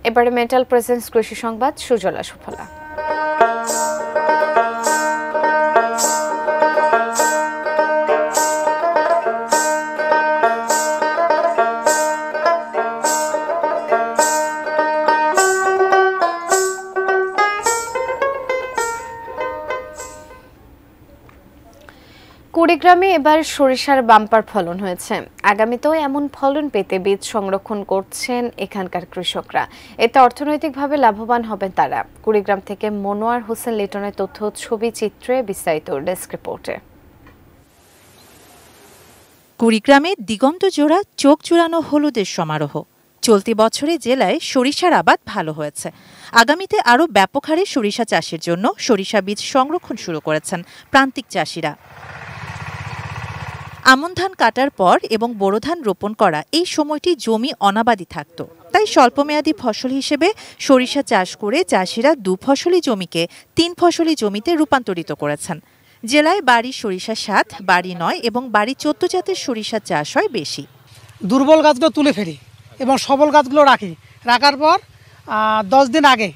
এবারে mental presence কৃষি সংবাদ সুজলা সুফলা। কুড়িগ্রামে এবার সরিষার বাম্পার ফলন হয়েছে। আগামীতেও এমন ফলন পেতে বীজ সংরক্ষণ করছেন এখানকার কৃষকরা। এতে অর্থনৈতিকভাবে লাভবান হবেন তারা। কুড়িগ্রাম থেকে মনোয়ার হোসেন লিটনের তথ্য, ছবি চিত্রে বিস্তারিত ডেস্ক রিপোর্টে। কুড়িগ্রামে দিগন্ত জোড়া চোখ জুড়ানো হলুদের সমারোহ। চলতি বছরে জেলায় সরিষার আবাদ ভালো হয়েছে। আগামীতে আরও ব্যাপক হারে সরিষা চাষের জন্য সরিষা বীজ সংরক্ষণ শুরু করেছেন প্রান্তিক চাষিরা। আমন ধান কাটার পর এবং বোরো ধান রোপণ করা এই সময়টি জমি অনাবাদি থাকত। তাই স্বল্পমেয়াদী ফসল হিসেবে সরিষা চাষ করে চাষিরা 2 ফসলি জমিকে 3 ফসলি জমিতে রূপান্তরিত করেছেন। জেলায় বাড়ি সরিষা 7, বাড়ি 9 এবং বাড়ি 14 জাতের সরিষা চাষ হয় বেশি। দুর্বল গাছগুলো তুলে ফেলি এবং সবল গাছগুলো রাখার পর 10 দিন আগে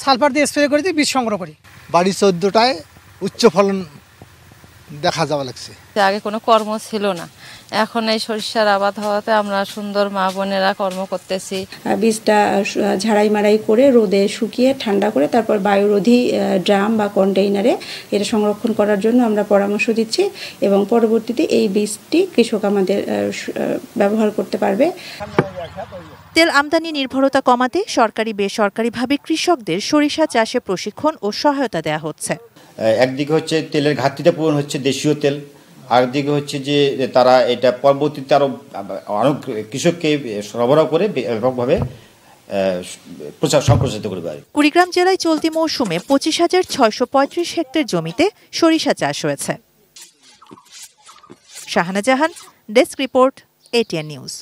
সালফার দিয়ে স্প্রে করে দিয়ে বীজ সংগ্রহ করি। বাড়ি 14টায় উচ্চ ফলন দেখা যাওয়া লাগছে। আগে কোনো কর্ম ছিল না, এখন এই সরিষার আবাদ হওয়াতে আমরা সুন্দর মা বোনেরা কর্ম করতেছি। বীজটা ঝাড়াই মাড়াই করে রোদে শুকিয়ে ঠান্ডা করে তারপর বায়ুরোধী ড্রাম বা কন্টেইনারে এটা সংরক্ষণ করার জন্য আমরা পরামর্শ দিচ্ছি এবং পরবর্তীতে এই বীজটি কৃষক আমাদের ব্যবহার করতে পারবে। তেল আমদানি নির্ভরতা কমাতে সরকারি বেসরকারিভাবে কৃষকদের সরিষা চাষে প্রশিক্ষণ ও সহায়তা দেওয়া হচ্ছে। একদিকে হচ্ছে তেলের ঘাটতিটা পূরণ হচ্ছে দেশীয় তেল, আরেকদিকে হচ্ছে যে তারা এটা পরবর্তীতে আরও অনেক কৃষককে সরবরাহ করে ব্যাপকভাবে সম্প্রসারিত করবে। কুড়িগ্রাম জেলায় চলতি মৌসুমে 25,635 হেক্টর জমিতে সরিষা চাষ হয়েছে। শাহানা জাহান, ডেস্ক রিপোর্ট, ATN নিউজ।